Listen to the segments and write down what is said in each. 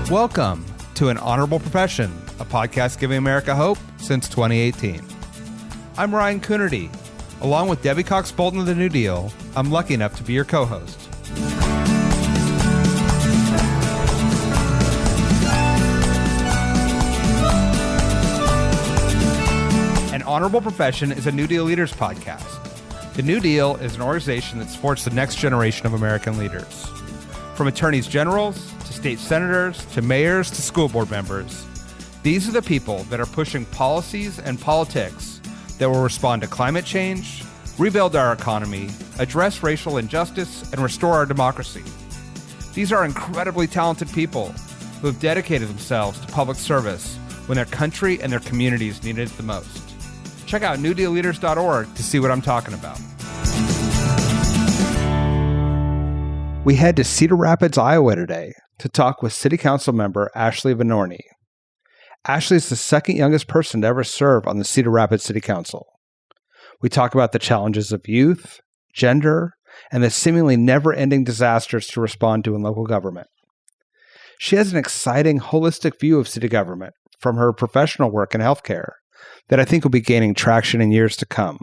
Welcome to An Honorable Profession, a podcast giving America hope since 2018. I'm Ryan Coonety. Along with Debbie Cox Bolton of the New Deal, I'm lucky enough to be your co-host. An Honorable Profession is a New Deal Leaders podcast. The New Deal is an organization that supports the next generation of American leaders. From attorneys generals to state senators to mayors to school board members, these are the people that are pushing policies and politics that will respond to climate change, rebuild our economy, address racial injustice, and restore our democracy. These are incredibly talented people who have dedicated themselves to public service when their country and their communities needed it the most. Check out newdealleaders.org to see what I'm talking about. We head to Cedar Rapids, Iowa today to talk with City Councilmember Ashley Vanorny. Ashley is the second youngest person to ever serve on the Cedar Rapids City Council. We talk about the challenges of youth, gender, and the seemingly never-ending disasters to respond to in local government. She has an exciting, holistic view of city government from her professional work in healthcare that I think will be gaining traction in years to come.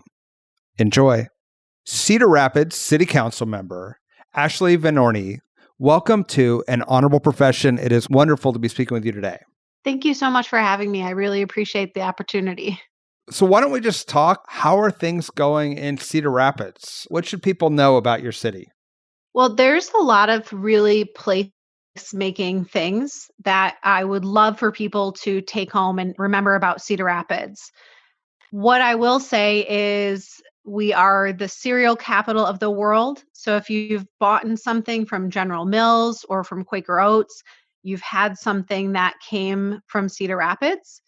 Enjoy. Cedar Rapids City Council member Ashley Vanorny, welcome to An Honorable Profession. It is wonderful to be speaking with you today. Thank you so much for having me. I really appreciate the opportunity. So why don't we just talk? How are things going in Cedar Rapids? What should people know about your city? Well, there's a lot of really place-making things that I would love for people to take home and remember about Cedar Rapids. What I will say is we are the cereal capital of the world. So if you've bought something from General Mills or from Quaker Oats, you've had something that came from Cedar Rapids.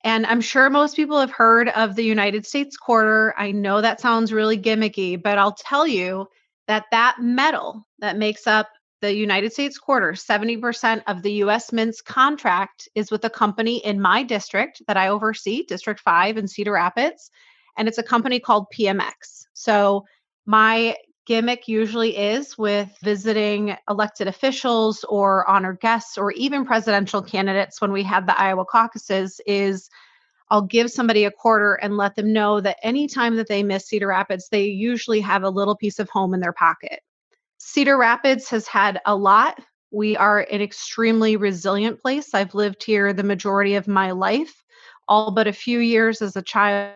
And I'm sure most people have heard of the United States quarter. I know that sounds really gimmicky, but I'll tell you that that metal that makes up the United States quarter, 70% of the U.S. Mint's contract is with a company in my district that I oversee, District 5 in Cedar Rapids, and it's a company called PMX. So my gimmick usually is with visiting elected officials or honored guests or even presidential candidates when we had the Iowa caucuses is I'll give somebody a quarter and let them know that anytime that they miss Cedar Rapids, they usually have a little piece of home in their pocket. Cedar Rapids has had a lot. We are an extremely resilient place. I've lived here the majority of my life, all but a few years as a child.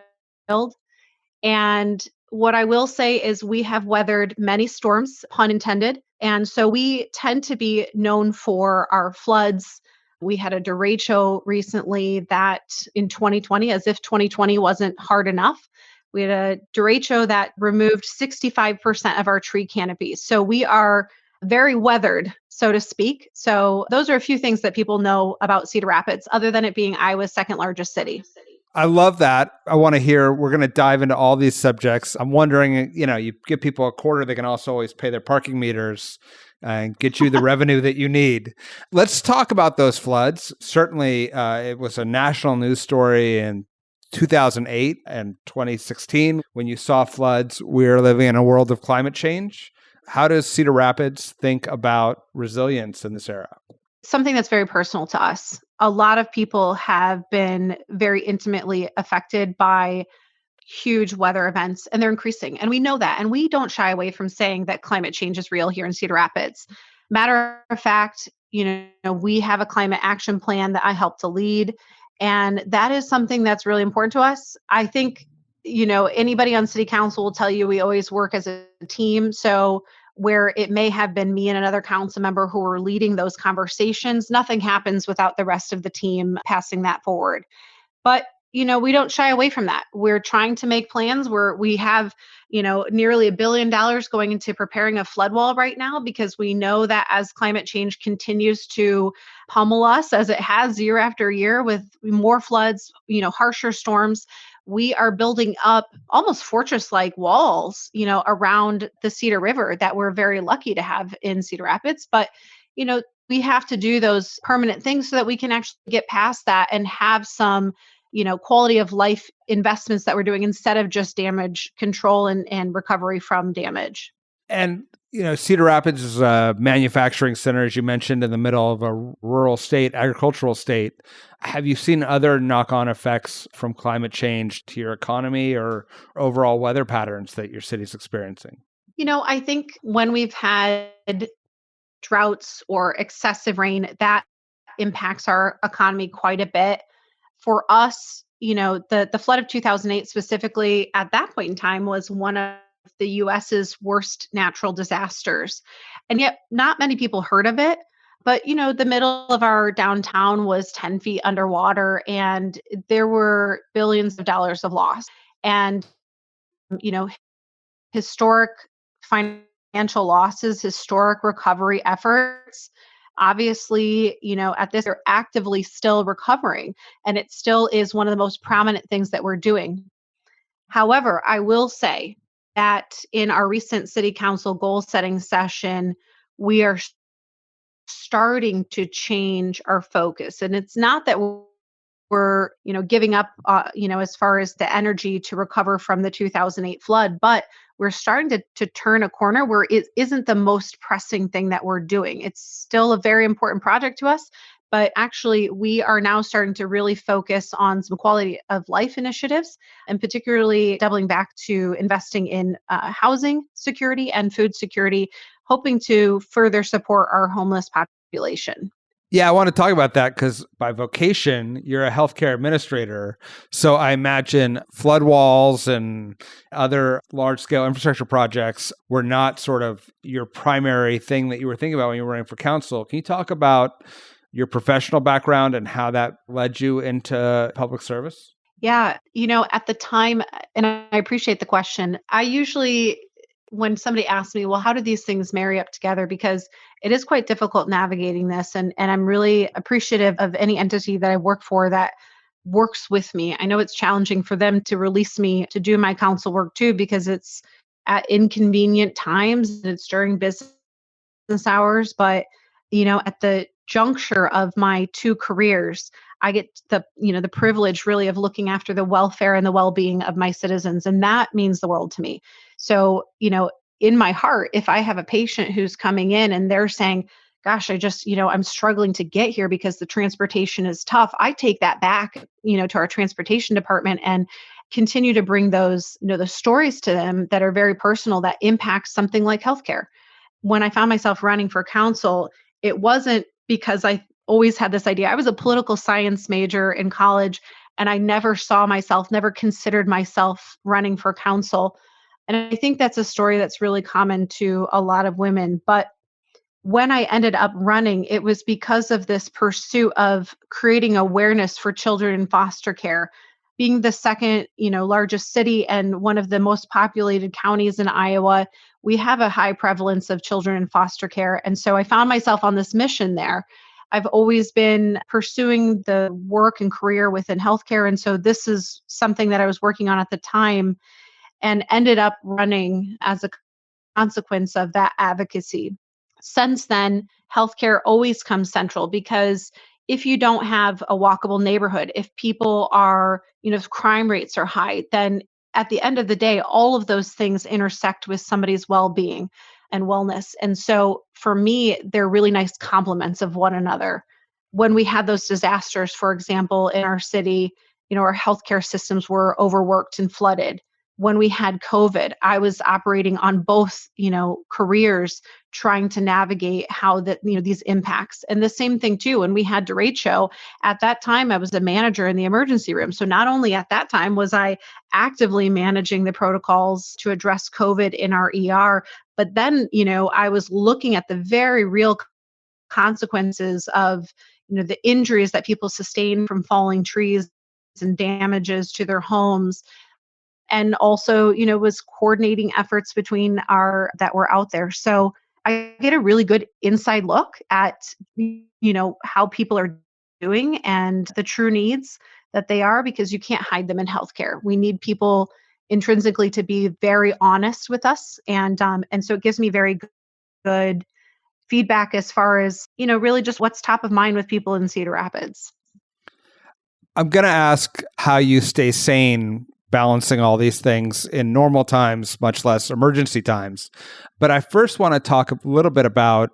And what I will say is we have weathered many storms, pun intended. And so we tend to be known for our floods. We had a derecho recently that in 2020, as if 2020 wasn't hard enough, we had a derecho that removed 65% of our tree canopies. So we are very weathered, so to speak. So those are a few things that people know about Cedar Rapids, other than it being Iowa's second largest city. I love that. I want to hear, we're going to dive into all these subjects. I'm wondering, you give people a quarter, they can also always pay their parking meters and get you the revenue that you need. Let's talk about those floods. Certainly, it was a national news story in 2008 and 2016 when you saw floods. We're living in a world of climate change. How does Cedar Rapids think about resilience in this era? Something that's very personal to us. A lot of people have been very intimately affected by huge weather events, and they're increasing. And we know that. And we don't shy away from saying that climate change is real here in Cedar Rapids. Matter of fact, we have a climate action plan that I help to lead. And that is something that's really important to us. I think, anybody on city council will tell you we always work as a team. So where it may have been me and another council member who were leading those conversations, nothing happens without the rest of the team passing that forward. But, we don't shy away from that. We're trying to make plans where we have, nearly $1 billion going into preparing a flood wall right now, because we know that as climate change continues to pummel us, as it has year after year with more floods, harsher storms, we are building up almost fortress-like walls, around the Cedar River that we're very lucky to have in Cedar Rapids. But, we have to do those permanent things so that we can actually get past that and have some, quality of life investments that we're doing instead of just damage control and recovery from damage. And Cedar Rapids is a manufacturing center, as you mentioned, in the middle of a rural state, agricultural state. Have you seen other knock-on effects from climate change to your economy or overall weather patterns that your city's experiencing? I think when we've had droughts or excessive rain, that impacts our economy quite a bit. For us, the flood of 2008 specifically at that point in time was one of the US's worst natural disasters. And yet not many people heard of it. But, the middle of our downtown was 10 feet underwater and there were billions of dollars of loss. And, you know, historic financial losses, historic recovery efforts. Obviously, at this, they're actively still recovering, and it still is one of the most prominent things that we're doing. However, I will say that in our recent city council goal setting session, we are starting to change our focus. And it's not that we're giving up as far as the energy to recover from the 2008 flood, but we're starting to turn a corner where it isn't the most pressing thing that we're doing. It's still a very important project to us, but actually we are now starting to really focus on some quality of life initiatives, and particularly doubling back to investing in housing security and food security, hoping to further support our homeless population. Yeah, I want to talk about that because by vocation, you're a healthcare administrator. So I imagine flood walls and other large scale infrastructure projects were not sort of your primary thing that you were thinking about when you were running for council. Can you talk about your professional background and how that led you into public service? Yeah, at the time, and I appreciate the question, I usually, when somebody asks me, well, how do these things marry up together? Because it is quite difficult navigating this. And I'm really appreciative of any entity that I work for that works with me. I know it's challenging for them to release me to do my council work too, because it's at inconvenient times and it's during business hours. But, at the juncture of my two careers, I get the privilege really of looking after the welfare and the well-being of my citizens. And that means the world to me. So, in my heart, if I have a patient who's coming in and they're saying, gosh, I just, I'm struggling to get here because the transportation is tough, I take that back, to our transportation department and continue to bring those, the stories to them that are very personal that impact something like healthcare. When I found myself running for council, it wasn't because I always had this idea. I was a political science major in college, and I never saw myself, never considered myself running for council. And I think that's a story that's really common to a lot of women. But when I ended up running, it was because of this pursuit of creating awareness for children in foster care. Being the second, largest city and one of the most populated counties in Iowa, we have a high prevalence of children in foster care. And so I found myself on this mission there. I've always been pursuing the work and career within healthcare. And so this is something that I was working on at the time and ended up running as a consequence of that advocacy. Since then, healthcare always comes central because if you don't have a walkable neighborhood, if people are, if crime rates are high, then at the end of the day, all of those things intersect with somebody's well-being and wellness. And so for me, they're really nice complements of one another. When we had those disasters, for example, in our city, our healthcare systems were overworked and flooded. When we had COVID, I was operating on both, careers, trying to navigate how that, these impacts. And the same thing too, when we had derecho, at that time, I was a manager in the emergency room. So not only at that time was I actively managing the protocols to address COVID in our ER, but then, I was looking at the very real consequences of, the injuries that people sustain from falling trees and damages to their homes, and also, was coordinating efforts between our that were out there. So I get a really good inside look at, how people are doing and the true needs that they are, because you can't hide them in healthcare. We need people intrinsically to be very honest with us. And so it gives me very good feedback as far as, really just what's top of mind with people in Cedar Rapids. I'm going to ask how you stay sane balancing all these things in normal times, much less emergency times. But I first want to talk a little bit about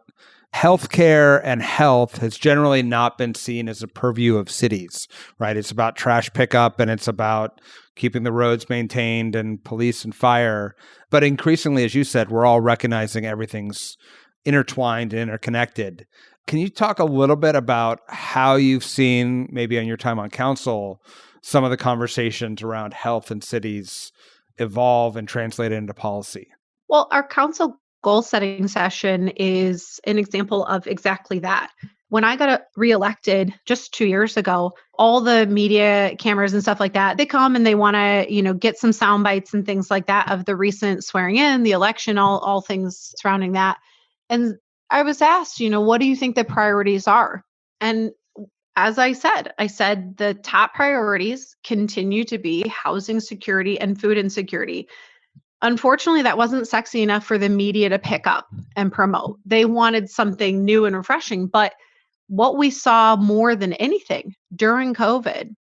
healthcare, and health has generally not been seen as a purview of cities, right? It's about trash pickup and it's about keeping the roads maintained and police and fire. But increasingly, as you said, we're all recognizing everything's intertwined and interconnected. Can you talk a little bit about how you've seen, maybe on your time on council, some of the conversations around health in cities evolve and translate into policy? Well, our council goal setting session is an example of exactly that. When I got reelected just 2 years ago, all the media cameras and stuff like that, they come and they want to, get some sound bites and things like that of the recent swearing in, the election, all things surrounding that. And I was asked, what do you think the priorities are? And as I said the top priorities continue to be housing security and food insecurity. Unfortunately, that wasn't sexy enough for the media to pick up and promote. They wanted something new and refreshing. But what we saw more than anything during COVID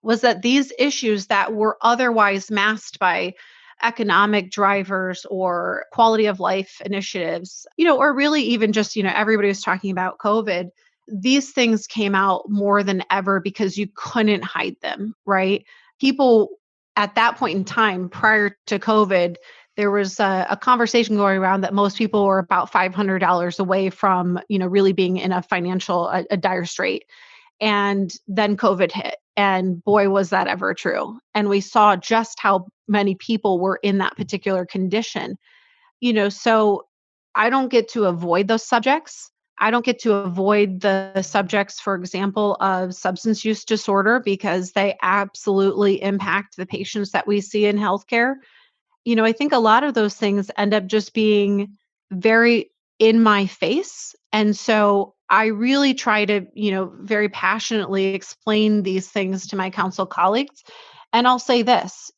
was that these issues that were otherwise masked by economic drivers or quality of life initiatives, or really even just, everybody was talking about COVID. These things came out more than ever because you couldn't hide them, right? People at that point in time, prior to COVID, there was a conversation going around that most people were about $500 away from, really being in a financial, a dire strait. And then COVID hit. And boy, was that ever true. And we saw just how many people were in that particular condition. So I don't get to avoid those subjects. I don't get to avoid the subjects, for example, of substance use disorder, because they absolutely impact the patients that we see in healthcare. I think a lot of those things end up just being very in my face. And so I really try to, very passionately explain these things to my council colleagues. And I'll say this,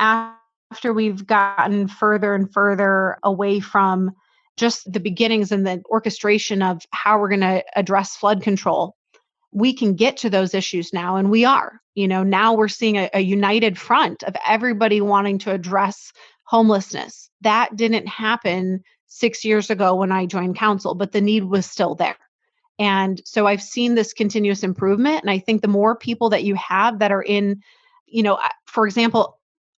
after we've gotten further and further away from just the beginnings and the orchestration of how we're going to address flood control, we can get to those issues now. And we are, now we're seeing a united front of everybody wanting to address homelessness. That didn't happen 6 years ago when I joined council, but the need was still there. And so I've seen this continuous improvement. And I think the more people that you have that are in, for example,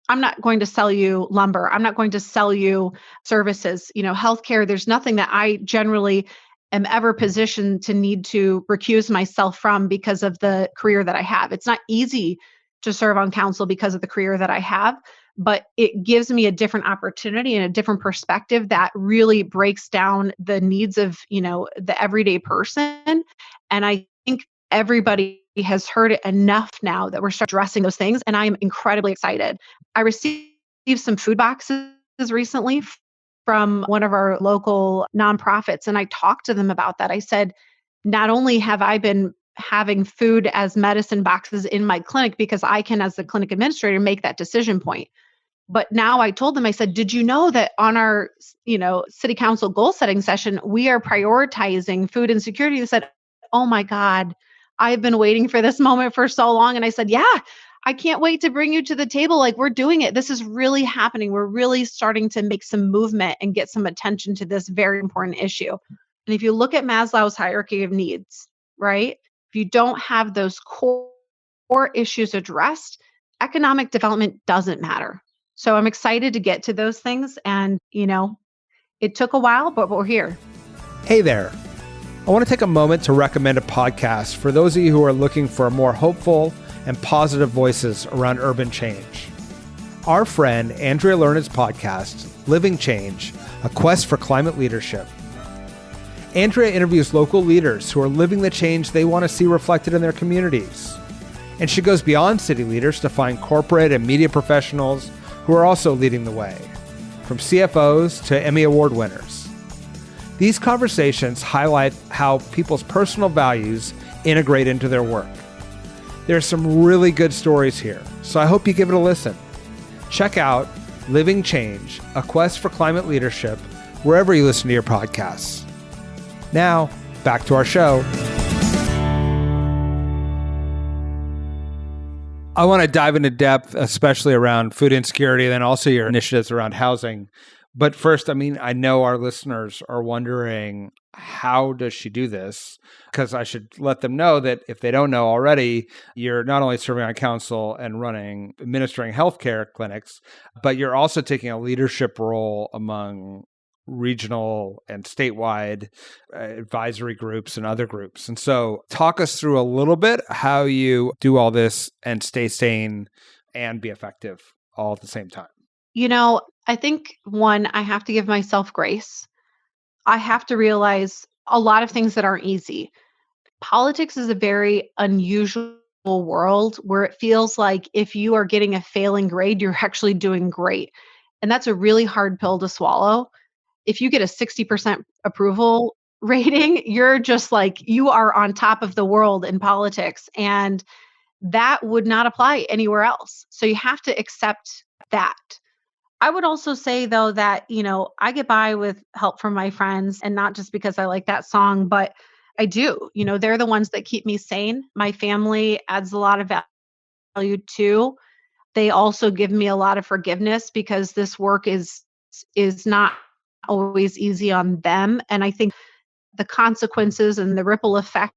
I'm not going to sell you lumber. I'm not going to sell you services. Healthcare, there's nothing that I generally am ever positioned to need to recuse myself from because of the career that I have. It's not easy to serve on council because of the career that I have, but it gives me a different opportunity and a different perspective that really breaks down the needs of, the everyday person. And I think everybody has heard it enough now that we're starting addressing those things. And I'm incredibly excited. I received some food boxes recently from one of our local nonprofits. And I talked to them about that. I said, not only have I been having food as medicine boxes in my clinic because I can, as the clinic administrator, make that decision point. But now I told them, I said, did you know that on our, city council goal setting session, we are prioritizing food insecurity? They said, oh my God, I've been waiting for this moment for so long. And I said, yeah, I can't wait to bring you to the table. Like, we're doing it. This is really happening. We're really starting to make some movement and get some attention to this very important issue. And if you look at Maslow's hierarchy of needs, right? If you don't have those core issues addressed, economic development doesn't matter. So I'm excited to get to those things. And, it took a while, but we're here. Hey there. I want to take a moment to recommend a podcast for those of you who are looking for more hopeful and positive voices around urban change. Our friend Andrea Lerner's podcast, Living Change, A Quest for Climate Leadership. Andrea interviews local leaders who are living the change they want to see reflected in their communities. And she goes beyond city leaders to find corporate and media professionals who are also leading the way, from CFOs to Emmy Award winners. These conversations highlight how people's personal values integrate into their work. There's some really good stories here, so I hope you give it a listen. Check out Living Change, A Quest for Climate Leadership, wherever you listen to your podcasts. Now, back to our show. I want to dive into depth, especially around food insecurity and then also your initiatives around housing. But first, I know our listeners are wondering, how does she do this? Because I should let them know that if they don't know already, you're not only serving on council and administering healthcare clinics, but you're also taking a leadership role among regional and statewide advisory groups and other groups. And so talk us through a little bit how you do all this and stay sane and be effective all at the same time. I think one, I have to give myself grace. I have to realize a lot of things that aren't easy. Politics is a very unusual world where it feels like if you are getting a failing grade, you're actually doing great. And that's a really hard pill to swallow. If you get a 60% approval rating, you're just like, you are on top of the world in politics. And that would not apply anywhere else. So you have to accept that. I would also say, though, that, I get by with help from my friends, and not just because I like that song, but I do. They're the ones that keep me sane. My family adds a lot of value too. They also give me a lot of forgiveness because this work is not always easy on them. And I think the consequences and the ripple effect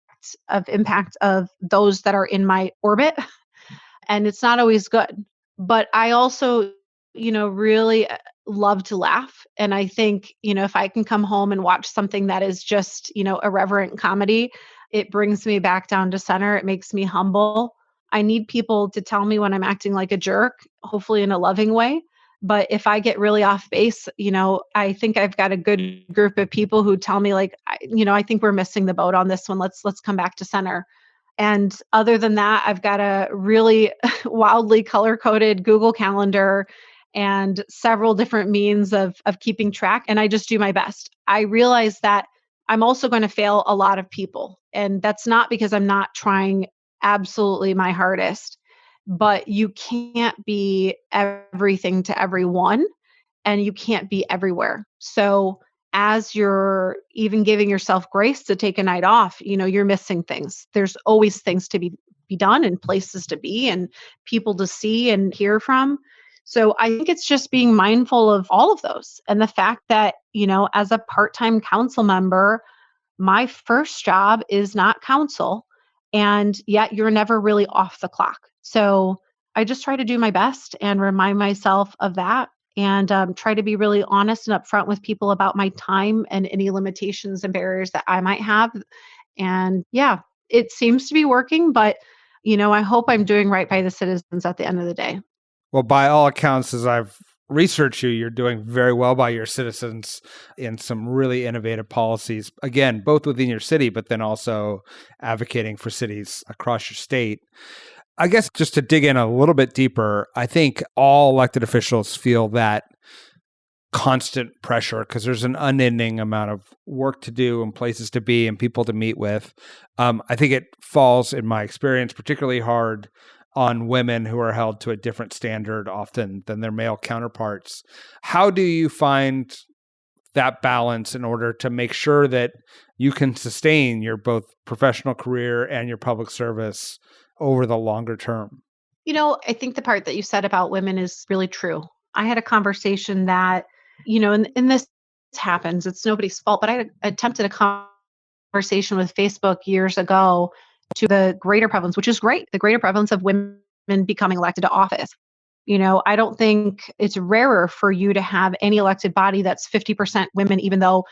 of impact of those that are in my orbit, and it's not always good. But I also, really love to laugh. And I think, if I can come home and watch something that is just, irreverent comedy, it brings me back down to center. It makes me humble. I need people to tell me when I'm acting like a jerk, hopefully in a loving way. But if I get really off base, I think I've got a good group of people who tell me like, I think we're missing the boat on this one. Let's come back to center. And other than that, I've got a really wildly color-coded Google Calendar and several different means of keeping track. And I just do my best. I realize that I'm also going to fail a lot of people. And that's not because I'm not trying absolutely my hardest, but you can't be everything to everyone and you can't be everywhere. So as you're even giving yourself grace to take a night off, you're missing things. There's always things to be done and places to be and people to see and hear from. So I think it's just being mindful of all of those. And the fact that, as a part-time council member, my first job is not council, and yet you're never really off the clock. So I just try to do my best and remind myself of that, and try to be really honest and upfront with people about my time and any limitations and barriers that I might have. And yeah, it seems to be working, but I hope I'm doing right by the citizens at the end of the day. Well, by all accounts, as I've researched you, you're doing very well by your citizens in some really innovative policies. Again, both within your city, but then also advocating for cities across your state. I guess just to dig in a little bit deeper, I think all elected officials feel that constant pressure because there's an unending amount of work to do and places to be and people to meet with. I think it falls, in my experience, particularly hard on women who are held to a different standard often than their male counterparts. How do you find that balance in order to make sure that you can sustain your both professional career and your public service over the longer term? I think the part that you said about women is really true. I had a conversation that, and this happens, it's nobody's fault, but I had attempted a conversation with Facebook years ago to the greater prevalence, which is great, the greater prevalence of women becoming elected to office. I don't think it's rarer for you to have any elected body that's 50% women, even though,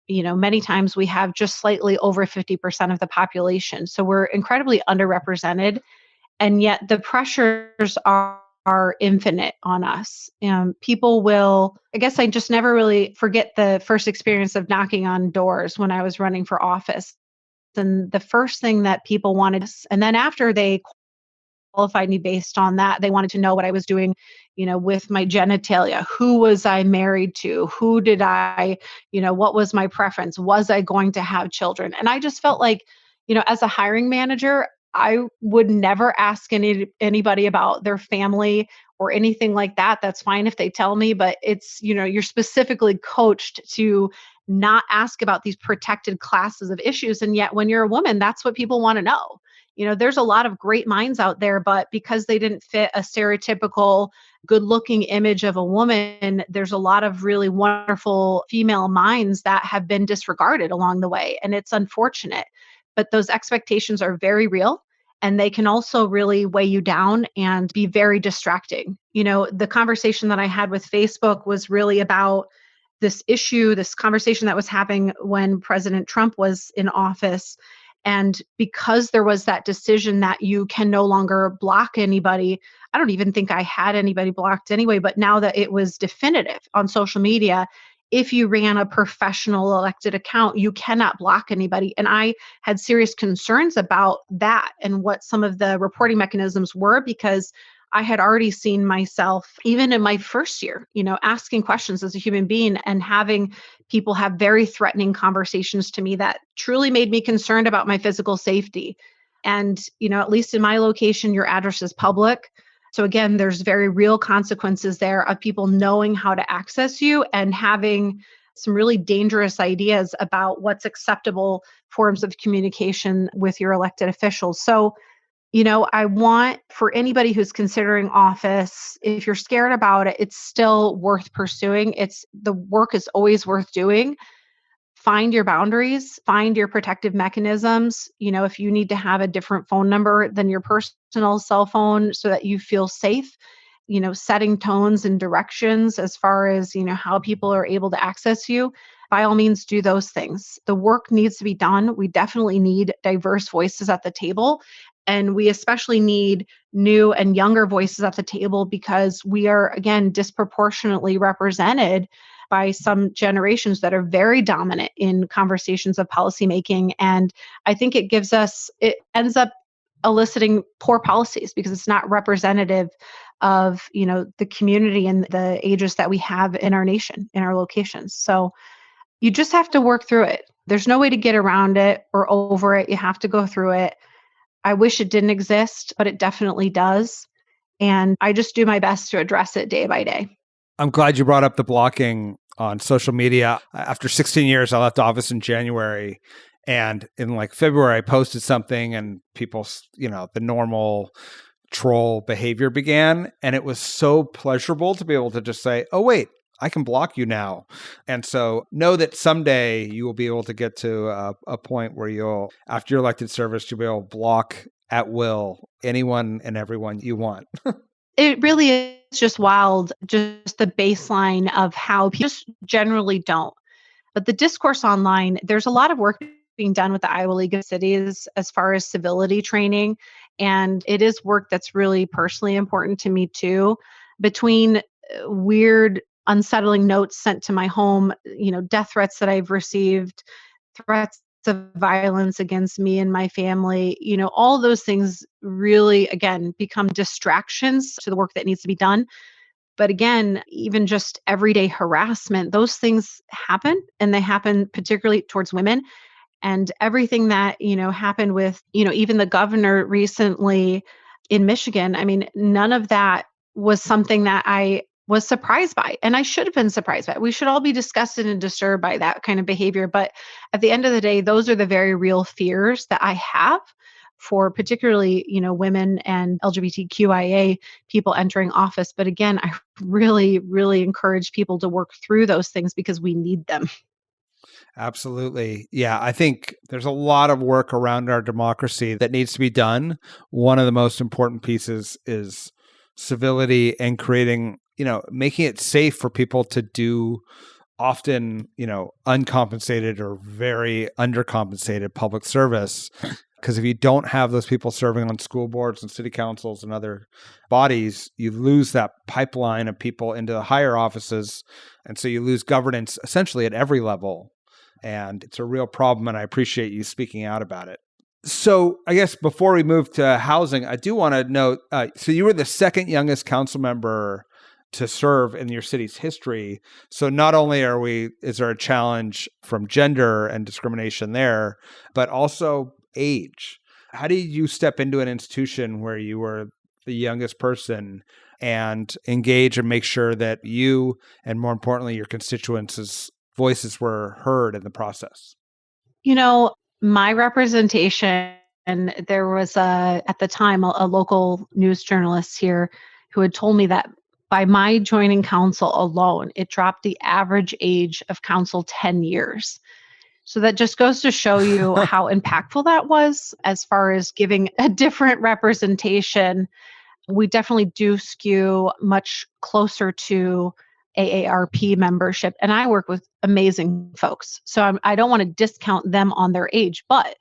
many times we have just slightly over 50% of the population. So we're incredibly underrepresented. And yet the pressures are infinite on us. People will, I guess I just never really forget the first experience of knocking on doors when I was running for office. And the first thing that people wanted, and then after they qualified me based on that, they wanted to know what I was doing, with my genitalia. Who was I married to? Who did I, what was my preference? Was I going to have children? And I just felt like, as a hiring manager, I would never ask anybody about their family or anything like that. That's fine if they tell me, but it's, you're specifically coached to not ask about these protected classes of issues. And yet when you're a woman, that's what people want to know. There's a lot of great minds out there, but because they didn't fit a stereotypical good looking image of a woman, there's a lot of really wonderful female minds that have been disregarded along the way. And it's unfortunate, but those expectations are very real. And they can also really weigh you down and be very distracting. The conversation that I had with Facebook was really about this issue, this conversation that was happening when President Trump was in office. And because there was that decision that you can no longer block anybody, I don't even think I had anybody blocked anyway, but now that it was definitive on social media, if you ran a professional elected account, you cannot block anybody. And I had serious concerns about that and what some of the reporting mechanisms were, because I had already seen myself, even in my first year, asking questions as a human being and having people have very threatening conversations to me that truly made me concerned about my physical safety. And, at least in my location, your address is public. So again, there's very real consequences there of people knowing how to access you and having some really dangerous ideas about what's acceptable forms of communication with your elected officials. So, I want for anybody who's considering office, if you're scared about it, it's still worth pursuing. The work is always worth doing. Find your boundaries, find your protective mechanisms. If you need to have a different phone number than your personal cell phone so that you feel safe, setting tones and directions as far as, how people are able to access you, by all means, do those things. The work needs to be done. We definitely need diverse voices at the table. And we especially need new and younger voices at the table because we are, again, disproportionately represented by some generations that are very dominant in conversations of policymaking. And I think it ends up eliciting poor policies because it's not representative of, the community and the ages that we have in our nation, in our locations. So you just have to work through it. There's no way to get around it or over it. You have to go through it. I wish it didn't exist, but it definitely does. And I just do my best to address it day by day. I'm glad you brought up the blocking on social media. After 16 years, I left office in January. And in February, I posted something and people, the normal troll behavior began. And it was so pleasurable to be able to just say, oh, wait, I can block you now. And so know that someday you will be able to get to a point where after your elected service, you'll be able to block at will anyone and everyone you want. It really is just wild, just the baseline of how people just generally don't. But the discourse online, there's a lot of work being done with the Iowa League of Cities as far as civility training. And it is work that's really personally important to me too. Between weird unsettling notes sent to my home, death threats that I've received, threats of violence against me and my family, all those things really, again, become distractions to the work that needs to be done. But again, even just everyday harassment, those things happen, and they happen particularly towards women. And everything that, happened with, even the governor recently in Michigan, I mean, none of that was something that I was surprised by. And I should have been surprised by it. We should all be disgusted and disturbed by that kind of behavior. But at the end of the day, those are the very real fears that I have for particularly, women and LGBTQIA people entering office. But again, I really, really encourage people to work through those things because we need them. Absolutely. Yeah, I think there's a lot of work around our democracy that needs to be done. One of the most important pieces is civility and creating, making it safe for people to do often, uncompensated or very undercompensated public service. Because if you don't have those people serving on school boards and city councils and other bodies, you lose that pipeline of people into the higher offices. And so you lose governance essentially at every level. And it's a real problem. And I appreciate you speaking out about it. So I guess before we move to housing, I do want to note, so you were the second youngest council member to serve in your city's history. So not only is there a challenge from gender and discrimination there, but also age. How did you step into an institution where you were the youngest person and engage and make sure that you, and more importantly, your constituents' voices were heard in the process? My representation there was at the time, a local news journalist here who had told me that by my joining council alone, it dropped the average age of council 10 years. So that just goes to show you how impactful that was as far as giving a different representation. We definitely do skew much closer to AARP membership, and I work with amazing folks. So I don't want to discount them on their age, but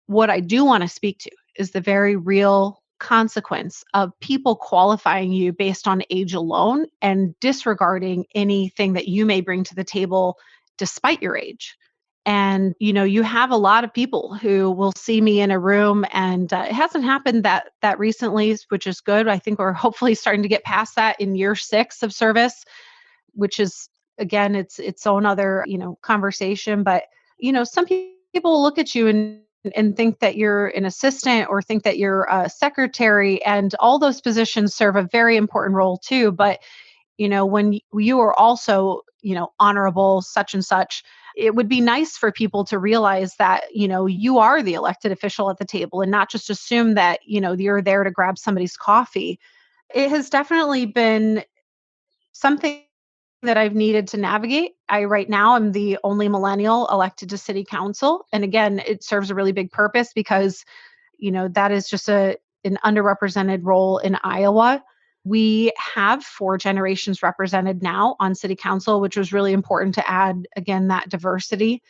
what I do want to speak to is the very real consequence of people qualifying you based on age alone and disregarding anything that you may bring to the table despite your age. And you have a lot of people who will see me in a room, and it hasn't happened that recently, which is good. I think we're hopefully starting to get past that in year 6 of service, which is, again, its own other conversation. But some people will look at you and think that you're an assistant or think that you're a secretary, and all those positions serve a very important role too. But when you are also honorable such and such, it would be nice for people to realize that you are the elected official at the table and not just assume that you're there to grab somebody's coffee. It has definitely been something that I've needed to navigate. I right now am the only millennial elected to city council, and again, it serves a really big purpose because that is just an underrepresented role in Iowa. We have 4 generations represented now on city council, which was really important to add, again, that diversity.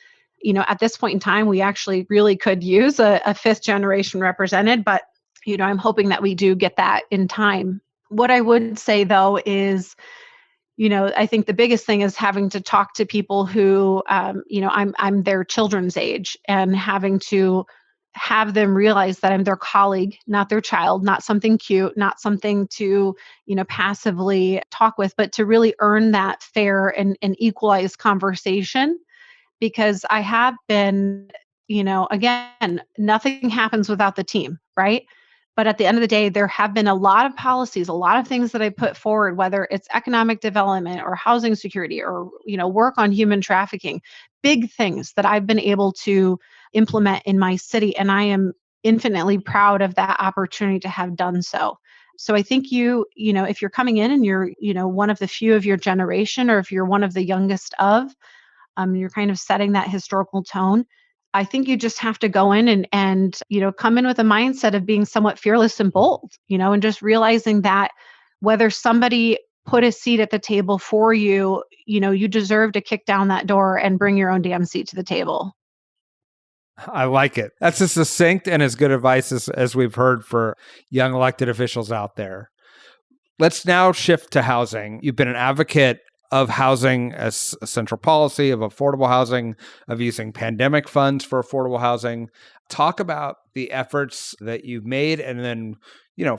At this point in time, we actually really could use a 5th generation represented, but I'm hoping that we do get that in time. What I would say though is, I think the biggest thing is having to talk to people who, I'm their children's age, and having to have them realize that I'm their colleague, not their child, not something cute, not something to, passively talk with, but to really earn that fair and equalized conversation. Because I have been, again, nothing happens without the team, right? But at the end of the day, there have been a lot of policies, a lot of things that I put forward, whether it's economic development or housing security or, work on human trafficking, big things that I've been able to implement in my city. And I am infinitely proud of that opportunity to have done so. So I think if you're coming in and you're, one of the few of your generation, or if you're one of the youngest of, you're kind of setting that historical tone. I think you just have to go in and come in with a mindset of being somewhat fearless and bold, and just realizing that whether somebody put a seat at the table for you, you deserve to kick down that door and bring your own damn seat to the table. I like it. That's as succinct and as good advice as we've heard for young elected officials out there. Let's now shift to housing. You've been an advocate of housing as a central policy, of affordable housing, of using pandemic funds for affordable housing. Talk about the efforts that you've made and then,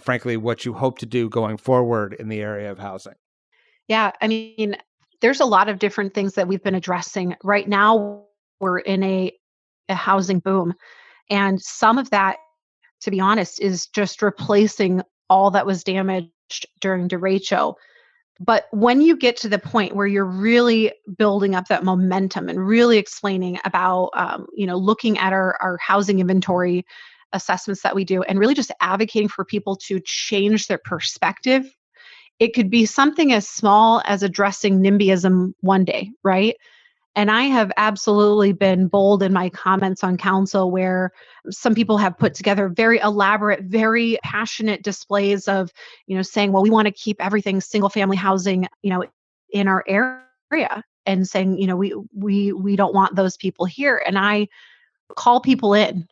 frankly, what you hope to do going forward in the area of housing. Yeah, I mean, there's a lot of different things that we've been addressing. Right now, we're in a housing boom. And some of that, to be honest, is just replacing all that was damaged during derecho. But when you get to the point where you're really building up that momentum and really explaining about, looking at our housing inventory assessments that we do and really just advocating for people to change their perspective, it could be something as small as addressing NIMBYism one day, right? And I have absolutely been bold in my comments on council where some people have put together very elaborate, very passionate displays of, saying, well, we want to keep everything single family housing, in our area, and saying, we don't want those people here. And I call people in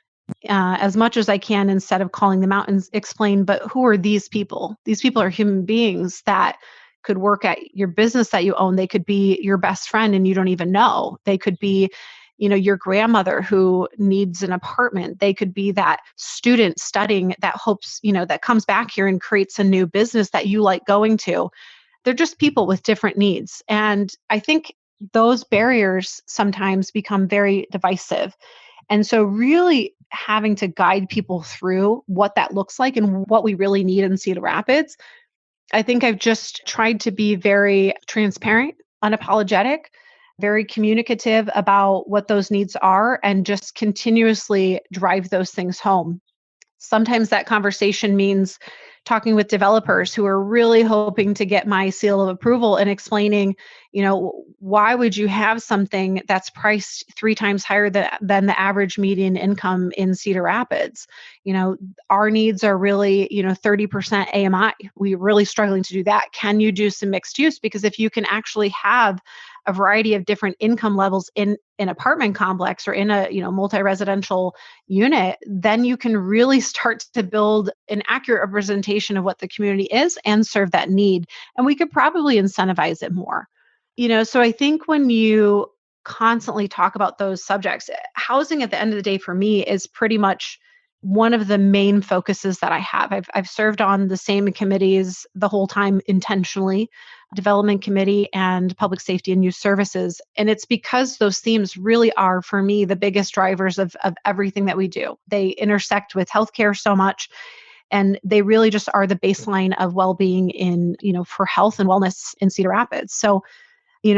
as much as I can instead of calling them out and explain, but who are these people? These people are human beings that could work at your business that you own. They could be your best friend and you don't even know. They could be, your grandmother who needs an apartment. They could be that student studying that hopes, that comes back here and creates a new business that you like going to. They're just people with different needs. And I think those barriers sometimes become very divisive. And so really having to guide people through what that looks like and what we really need in Cedar Rapids. I think I've just tried to be very transparent, unapologetic, very communicative about what those needs are and just continuously drive those things home. Sometimes that conversation means talking with developers who are really hoping to get my seal of approval and explaining, why would you have something that's priced 3 times higher than the average median income in Cedar Rapids? Our needs are really, 30% AMI. We're really struggling to do that. Can you do some mixed use? Because if you can actually have a variety of different income levels in an apartment complex or in a, multi-residential unit, then you can really start to build an accurate representation of what the community is and serve that need. And we could probably incentivize it more. So I think when you constantly talk about those subjects, housing at the end of the day for me is pretty much one of the main focuses that I have. I've served on the same committees the whole time intentionally, Development Committee and Public Safety and Youth Services. And it's because those themes really are, for me, the biggest drivers of everything that we do. They intersect with healthcare so much, and they really just are the baseline of well-being for health and wellness in Cedar Rapids. So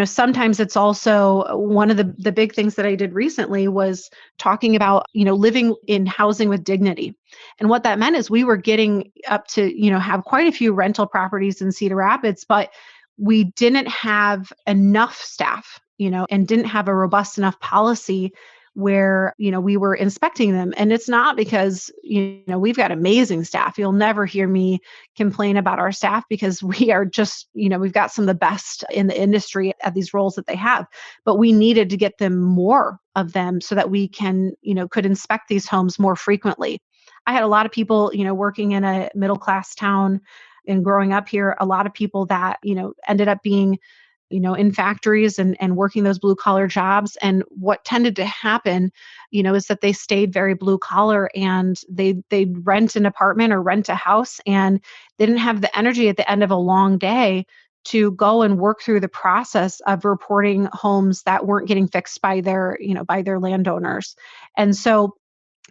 sometimes it's also one of the big things that I did recently was talking about, living in housing with dignity. And what that meant is we were getting up to, have quite a few rental properties in Cedar Rapids, but we didn't have enough staff, and didn't have a robust enough policy where, we were inspecting them. And it's not because, we've got amazing staff. You'll never hear me complain about our staff because we are just, we've got some of the best in the industry at these roles that they have. But we needed to get them more of them so that we could inspect these homes more frequently. I had a lot of people, working in a middle-class town and growing up here, a lot of people that, ended up being in factories and working those blue collar jobs. And what tended to happen, is that they stayed very blue collar and they'd rent an apartment or rent a house, and they didn't have the energy at the end of a long day to go and work through the process of reporting homes that weren't getting fixed by their landowners. And so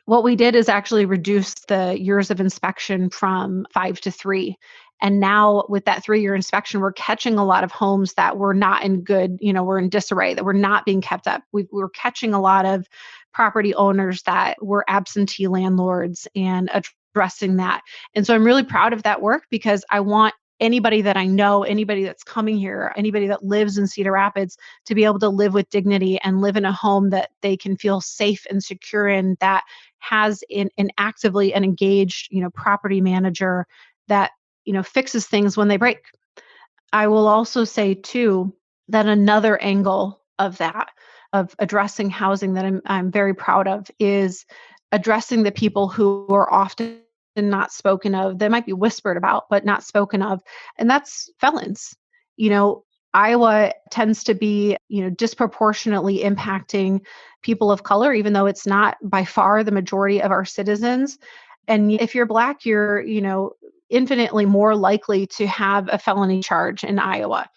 what we did is actually reduce the years of inspection from 5 to 3. And now with that 3-year inspection, we're catching a lot of homes that were not in good, were in disarray, that were not being kept up. We were catching a lot of property owners that were absentee landlords and addressing that. And so I'm really proud of that work because I want anybody that I know, anybody that's coming here, anybody that lives in Cedar Rapids to be able to live with dignity and live in a home that they can feel safe and secure in, that has an actively and engaged, property manager that, fixes things when they break. I will also say too, that another angle of that, of addressing housing that I'm very proud of, is addressing the people who are often not spoken of. They might be whispered about, but not spoken of. And that's felons. Iowa tends to be, disproportionately impacting people of color, even though it's not by far the majority of our citizens. And if you're Black, you're, infinitely more likely to have a felony charge in Iowa.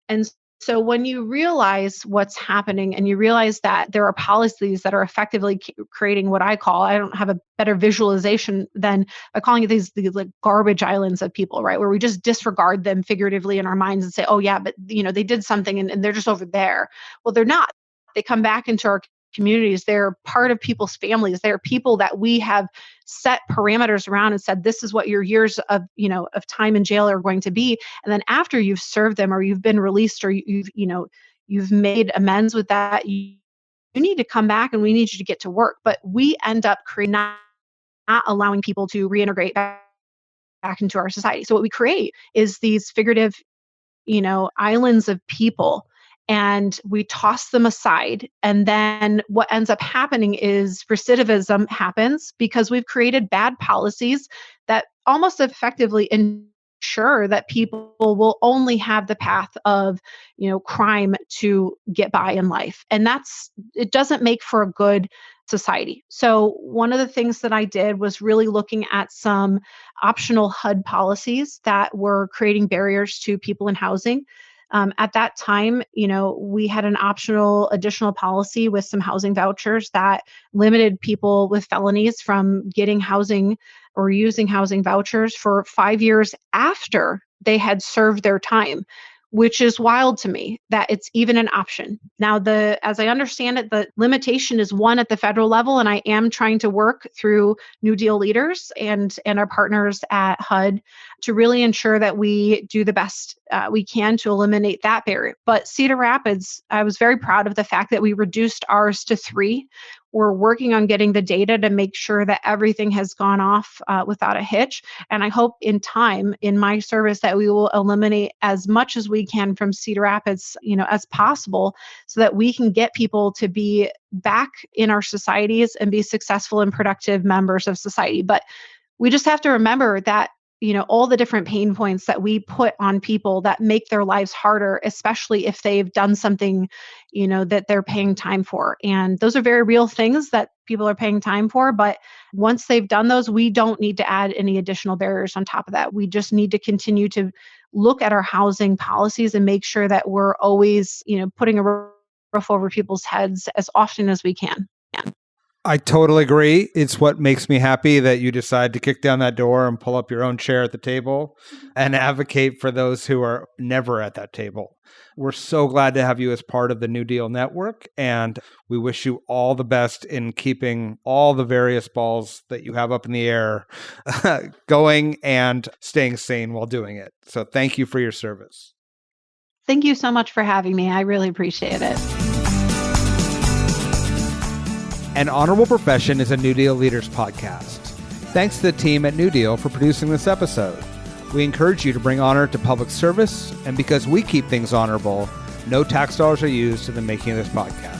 And so when you realize what's happening and you realize that there are policies that are effectively creating what I don't have a better visualization than by calling it these like garbage islands of people, right? Where we just disregard them figuratively in our minds and say, oh yeah, but they did something and they're just over there. Well, they're not. They come back into our communities. They're part of people's families. They're people that we have set parameters around and said, this is what your years of, of time in jail are going to be. And then after you've served them or you've been released or you've made amends with that, you need to come back and we need you to get to work. But we end up not allowing people to reintegrate back into our society. So what we create is these figurative, islands of people, and we toss them aside. And then what ends up happening is recidivism happens because we've created bad policies that almost effectively ensure that people will only have the path of, crime to get by in life. And it doesn't make for a good society. So one of the things that I did was really looking at some optional HUD policies that were creating barriers to people in housing. At that time, we had an optional additional policy with some housing vouchers that limited people with felonies from getting housing or using housing vouchers for 5 years after they had served their time. which is wild to me that it's even an option. Now, as I understand it, the limitation is 1 at the federal level, and I am trying to work through New Deal leaders and our partners at HUD to really ensure that we do the best we can to eliminate that barrier. But Cedar Rapids, I was very proud of the fact that we reduced ours to 3. We're working on getting the data to make sure that everything has gone off without a hitch. And I hope in time, in my service, that we will eliminate as much as we can from Cedar Rapids, as possible, so that we can get people to be back in our societies and be successful and productive members of society. But we just have to remember that all the different pain points that we put on people that make their lives harder, especially if they've done something, that they're paying time for. And those are very real things that people are paying time for. But once they've done those, we don't need to add any additional barriers on top of that. We just need to continue to look at our housing policies and make sure that we're always, putting a roof over people's heads as often as we can. I totally agree. It's what makes me happy that you decide to kick down that door and pull up your own chair at the table and advocate for those who are never at that table. We're so glad to have you as part of the New Deal Network, and we wish you all the best in keeping all the various balls that you have up in the air going and staying sane while doing it. So thank you for your service. Thank you so much for having me. I really appreciate it. An Honorable Profession is a New Deal Leaders podcast. Thanks to the team at New Deal for producing this episode. We encourage you to bring honor to public service, and because we keep things honorable, no tax dollars are used in the making of this podcast.